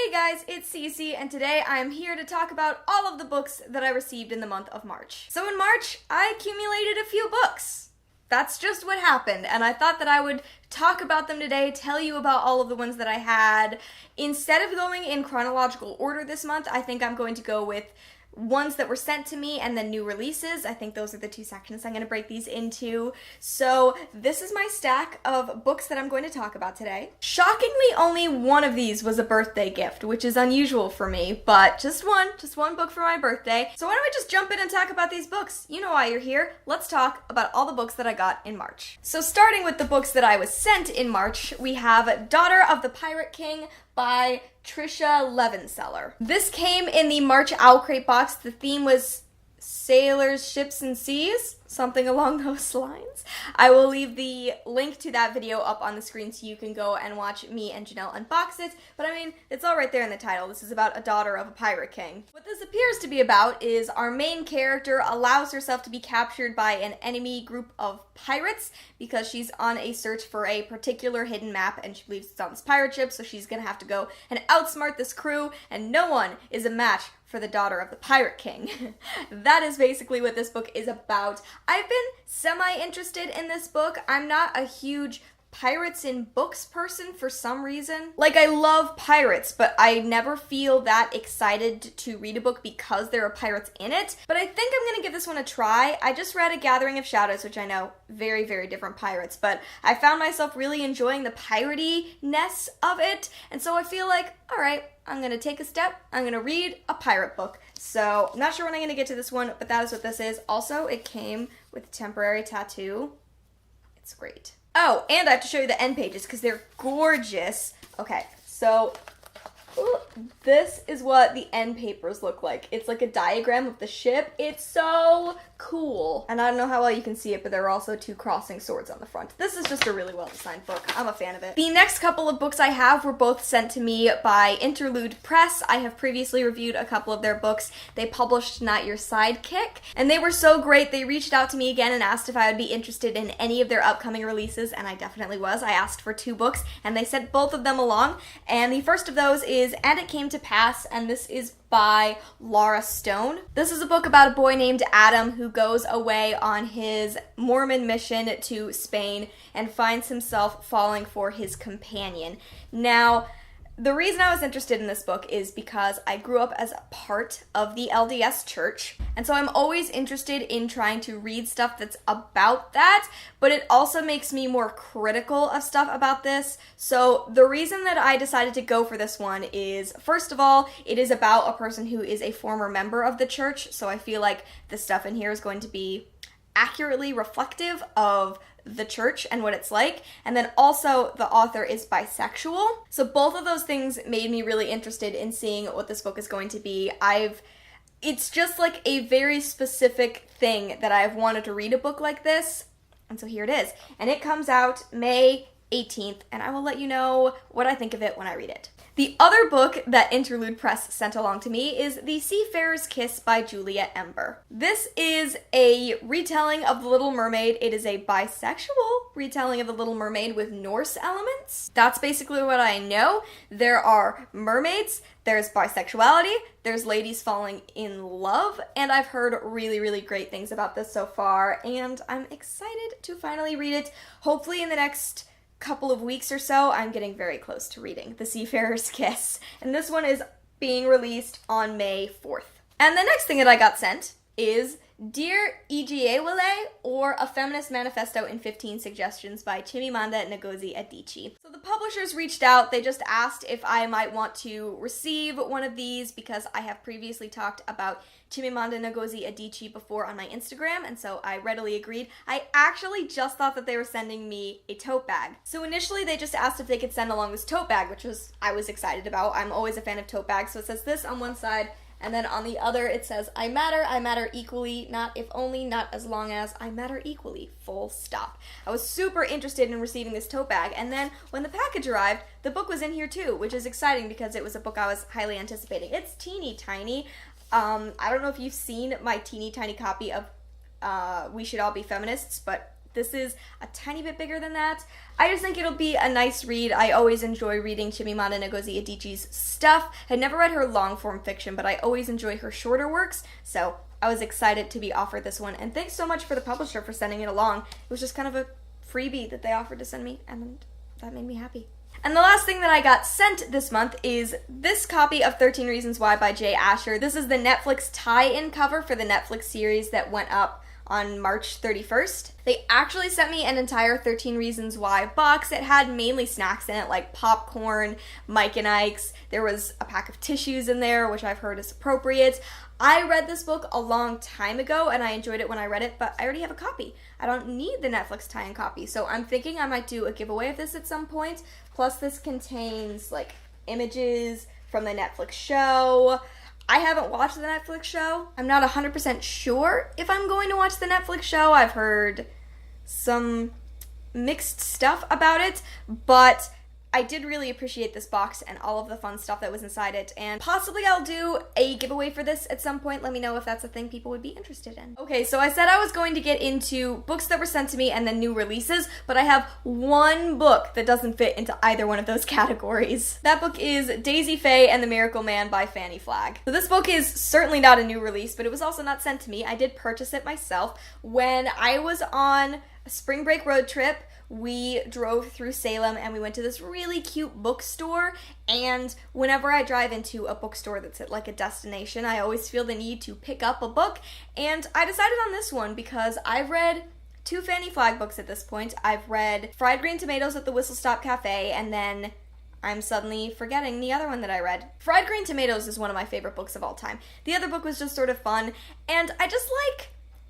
Hey guys, it's Cece, and today I am here to talk about all of the books that I received in the month of March. So in March, I accumulated a few books. That's just what happened, and I thought that I would talk about them today, tell you about all of the ones that I had. Instead of going in chronological order this month, I think I'm going to go with ones that were sent to me and then new releases. I think those are the two sections I'm going to break these into. So this is my stack of books that I'm going to talk about today. Shockingly, only one of these was a birthday gift, which is unusual for me, but just one book for my birthday. So why don't we just jump in and talk about these books? You know why you're here. Let's talk about all the books that I got in March. So starting with the books that I was sent in March, we have Daughter of the Pirate King by Tricia Levenseller. This came in the March Owl Crate box. The theme was sailors, ships, and seas, something along those lines. I will leave the link to that video up on the screen so you can go and watch me and Janelle unbox it, but I mean, it's all right there in the title. This is about a daughter of a pirate king. What this appears to be about is our main character allows herself to be captured by an enemy group of pirates because she's on a search for a particular hidden map and she believes it's on this pirate ship, so she's gonna have to go and outsmart this crew, and no one is a match for the daughter of the pirate king. That is basically what this book is about. I've been semi-interested in this book. I'm not a huge pirates in books person for some reason. Like, I love pirates, but I never feel that excited to read a book because there are pirates in it. But I think I'm gonna give this one a try. I just read A Gathering of Shadows, which I know, very, very different pirates, but I found myself really enjoying the piratey-ness of it, and so I feel like, alright, I'm gonna take a step, I'm gonna read a pirate book. So, I'm not sure when I'm gonna get to this one, but that is what this is. Also, it came with a temporary tattoo. It's great. Oh, and I have to show you the end pages because they're gorgeous. Okay, so this is what the end papers look like. It's like a diagram of the ship. It's so cool. And I don't know how well you can see it, but there are also two crossing swords on the front. This is just a really well-designed book. I'm a fan of it. The next couple of books I have were both sent to me by Interlude Press. I have previously reviewed a couple of their books. They published Not Your Sidekick, and they were so great. They reached out to me again and asked if I would be interested in any of their upcoming releases, and I definitely was. I asked for 2 books, and they sent both of them along, and the first of those is And It Came to Pass, and this is by Laura Stone. This is a book about a boy named Adam who goes away on his Mormon mission to Spain and finds himself falling for his companion. Now, the reason I was interested in this book is because I grew up as a part of the LDS church, and so I'm always interested in trying to read stuff that's about that, but it also makes me more critical of stuff about this. So the reason that I decided to go for this one is, first of all, it is about a person who is a former member of the church, so I feel like the stuff in here is going to be accurately reflective of the church and what it's like, and then also the author is bisexual, so both of those things made me really interested in seeing what this book is going to be. It's just like a very specific thing that I've wanted to read a book like this, and so here it is, and it comes out May 18th, and I will let you know what I think of it when I read it. The other book that Interlude Press sent along to me is The Seafarer's Kiss by Julia Ember. This is a retelling of The Little Mermaid. It is a bisexual retelling of The Little Mermaid with Norse elements. That's basically what I know. There are mermaids, there's bisexuality, there's ladies falling in love, and I've heard really, really great things about this so far, and I'm excited to finally read it. Hopefully in the next couple of weeks or so. I'm getting very close to reading The Seafarer's Kiss, and this one is being released on May 4th. And the next thing that I got sent is Dear Ijeawele, or A Feminist Manifesto in 15 Suggestions by Chimamanda Ngozi Adichi. So the publishers reached out. They just asked if I might want to receive one of these because I have previously talked about Chimamanda Ngozi Adichi before on my Instagram, and so I readily agreed. I actually just thought that they were sending me a tote bag. So initially they just asked if they could send along this tote bag, which I was excited about. I'm always a fan of tote bags. So it says this on one side, and then on the other it says, I matter equally, not if only, not as long as, I matter equally, full stop. I was super interested in receiving this tote bag, and then when the package arrived, the book was in here too, which is exciting because it was a book I was highly anticipating. It's teeny tiny. I don't know if you've seen my teeny tiny copy of We Should All Be Feminists, but This is a tiny bit bigger than that. I just think it'll be a nice read. I always enjoy reading Chimamanda Ngozi Adichi's stuff. I never read her long-form fiction, but I always enjoy her shorter works, so I was excited to be offered this one. And thanks so much for the publisher for sending it along. It was just kind of a freebie that they offered to send me, and that made me happy. And the last thing that I got sent this month is this copy of 13 Reasons Why by Jay Asher. This is the Netflix tie-in cover for the Netflix series that went up on March 31st. They actually sent me an entire 13 Reasons Why box. It had mainly snacks in it, like popcorn, Mike and Ike's. There was a pack of tissues in there, which I've heard is appropriate. I read this book a long time ago, and I enjoyed it when I read it, but I already have a copy. I don't need the Netflix tie-in copy, so I'm thinking I might do a giveaway of this at some point. Plus, this contains, like, images from the Netflix show. I haven't watched the Netflix show. I'm not 100% sure if I'm going to watch the Netflix show. I've heard some mixed stuff about it, but I did really appreciate this box and all of the fun stuff that was inside it, and possibly I'll do a giveaway for this at some point. Let me know if that's a thing people would be interested in. Okay, so I said I was going to get into books that were sent to me and then new releases, but I have one book that doesn't fit into either one of those categories. That book is Daisy Faye and the Miracle Man by Fannie Flagg. So this book is certainly not a new release, but it was also not sent to me. I did purchase it myself when I was on a spring break road trip. We drove through Salem and we went to this really cute bookstore, and whenever I drive into a bookstore that's at like a destination, I always feel the need to pick up a book, and I decided on this one because I've read 2 Fannie Flagg books at this point. I've read Fried Green Tomatoes at the Whistle Stop Cafe, and then I'm suddenly forgetting the other one that I read. Fried Green Tomatoes is one of my favorite books of all time. The other book was just sort of fun, and I just like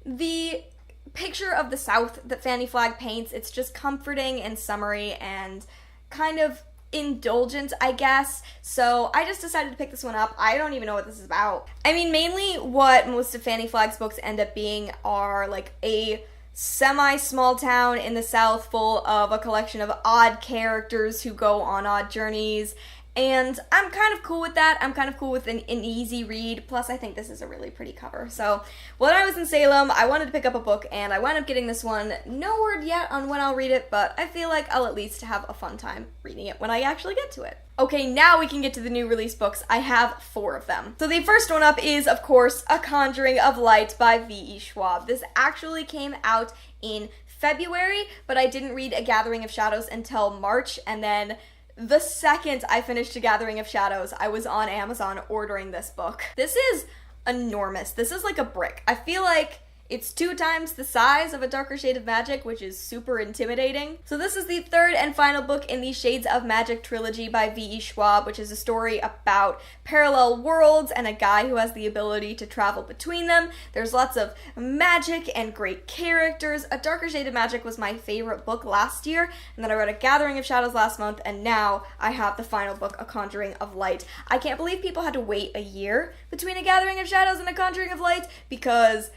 the picture of the South that Fannie Flagg paints. It's just comforting and summery and kind of indulgent, I guess. So I just decided to pick this one up. I don't even know what this is about. I mean, mainly what most of Fannie Flagg's books end up being are like a semi-small town in the South full of a collection of odd characters who go on odd journeys. And I'm kind of cool with that. I'm kind of cool with an easy read. Plus, I think this is a really pretty cover. So, when I was in Salem, I wanted to pick up a book, and I wound up getting this one. No word yet on when I'll read it, but I feel like I'll at least have a fun time reading it when I actually get to it. Okay, now we can get to the new release books. I have 4 of them. So the first one up is, of course, A Conjuring of Light by V.E. Schwab. This actually came out in February, but I didn't read A Gathering of Shadows until March, and then the second I finished A Gathering of Shadows, I was on Amazon ordering this book. This is enormous. This is like a brick. I feel like it's 2 times the size of A Darker Shade of Magic, which is super intimidating. So this is the 3rd and final book in the Shades of Magic trilogy by V.E. Schwab, which is a story about parallel worlds and a guy who has the ability to travel between them. There's lots of magic and great characters. A Darker Shade of Magic was my favorite book last year, and then I read A Gathering of Shadows last month, and now I have the final book, A Conjuring of Light. I can't believe people had to wait a year between A Gathering of Shadows and A Conjuring of Light, because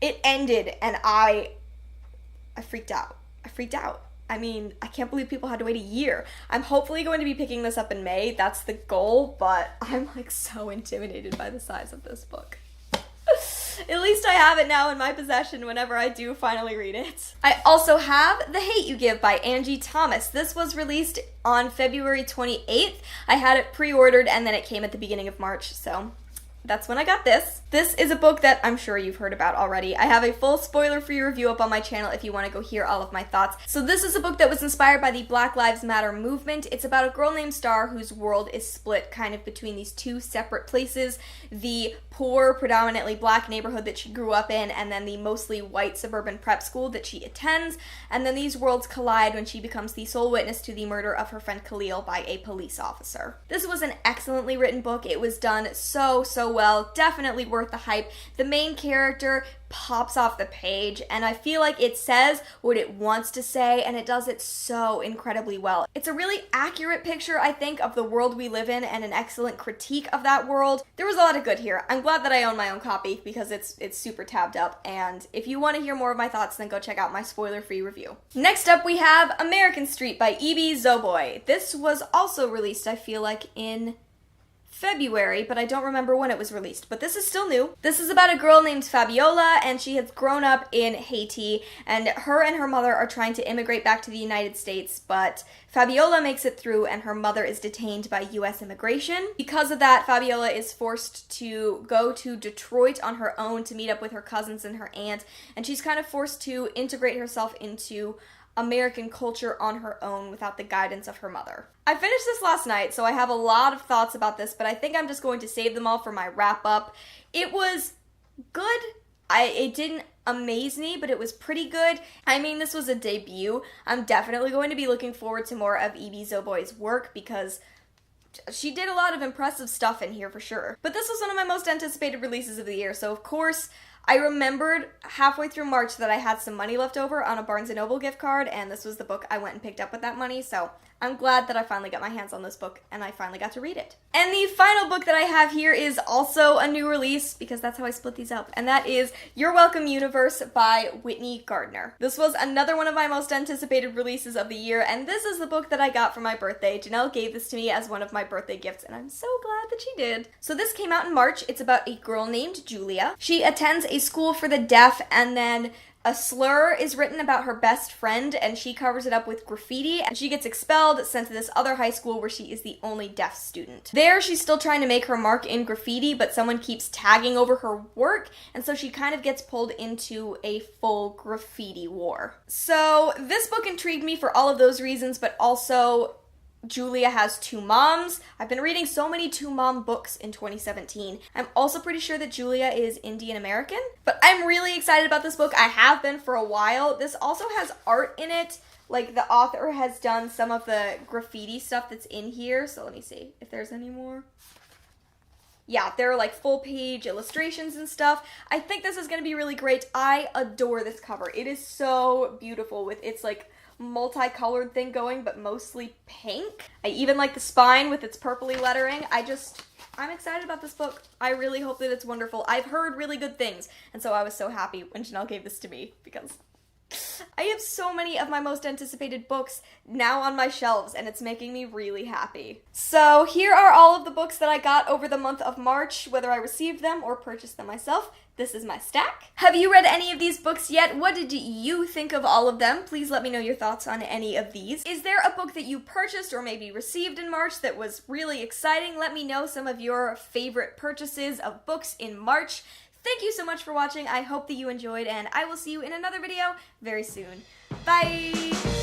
it ended, and I freaked out. I mean, I can't believe people had to wait a year. I'm hopefully going to be picking this up in May. That's the goal, but I'm like so intimidated by the size of this book. At least I have it now in my possession whenever I do finally read it. I also have The Hate You Give by Angie Thomas. This was released on February 28th. I had it pre-ordered, and then it came at the beginning of March, so that's when I got this. This is a book that I'm sure you've heard about already. I have a full spoiler-free review up on my channel if you want to go hear all of my thoughts. So this is a book that was inspired by the Black Lives Matter movement. It's about a girl named Star whose world is split kind of between these 2 separate places. The poor, predominantly black neighborhood that she grew up in, and then the mostly white suburban prep school that she attends. And then these worlds collide when she becomes the sole witness to the murder of her friend Khalil by a police officer. This was an excellently written book. It was done so well. Definitely worth the hype. The main character pops off the page, and I feel like it says what it wants to say, and it does it so incredibly well. It's a really accurate picture, I think, of the world we live in, and an excellent critique of that world. There was a lot of good here. I'm glad that I own my own copy because it's super tabbed up, and if you want to hear more of my thoughts, then go check out my spoiler-free review. Next up, we have American Street by E.B. Zoboi. This was also released, I feel like, in February, but I don't remember when it was released. But this is still new. This is about a girl named Fabiola, and she has grown up in Haiti, and her mother are trying to immigrate back to the United States, but Fabiola makes it through, and her mother is detained by U.S. immigration. Because of that, Fabiola is forced to go to Detroit on her own to meet up with her cousins and her aunt, and she's kind of forced to integrate herself into American culture on her own without the guidance of her mother. I finished this last night, so I have a lot of thoughts about this, but I think I'm just going to save them all for my wrap-up. It was good. It didn't amaze me, but it was pretty good. I mean, this was a debut. I'm definitely going to be looking forward to more of E.B. Zoboi's work because she did a lot of impressive stuff in here for sure. But this was one of my most anticipated releases of the year, so of course, I remembered halfway through March that I had some money left over on a Barnes & Noble gift card, and this was the book I went and picked up with that money, so I'm glad that I finally got my hands on this book, and I finally got to read it. And the final book that I have here is also a new release, because that's how I split these up, and that is Your Welcome Universe by Whitney Gardner. This was another one of my most anticipated releases of the year, and this is the book that I got for my birthday. Janelle gave this to me as one of my birthday gifts, and I'm so glad that she did. So this came out in March. It's about a girl named Julia. She attends a school for the deaf, and then a slur is written about her best friend, and she covers it up with graffiti, and she gets expelled, sent to this other high school where she is the only deaf student. There, she's still trying to make her mark in graffiti, but someone keeps tagging over her work, and so she kind of gets pulled into a full graffiti war. So, this book intrigued me for all of those reasons, but also Julia has two moms. I've been reading so many two-mom books in 2017. I'm also pretty sure that Julia is Indian American, but I'm really excited about this book. I have been for a while. This also has art in it. Like, the author has done some of the graffiti stuff that's in here, so let me see if there's any more. Yeah, there are like full-page illustrations and stuff. I think this is going to be really great. I adore this cover. It is so beautiful with its like multicolored thing going, but mostly pink. I even like the spine with its purpley lettering. I'm excited about this book. I really hope that it's wonderful. I've heard really good things, and so I was so happy when Janelle gave this to me because I have so many of my most anticipated books now on my shelves, and it's making me really happy. So here are all of the books that I got over the month of March, whether I received them or purchased them myself. This is my stack. Have you read any of these books yet? What did you think of all of them? Please let me know your thoughts on any of these. Is there a book that you purchased or maybe received in March that was really exciting? Let me know some of your favorite purchases of books in March. Thank you so much for watching. I hope that you enjoyed, and I will see you in another video very soon. Bye!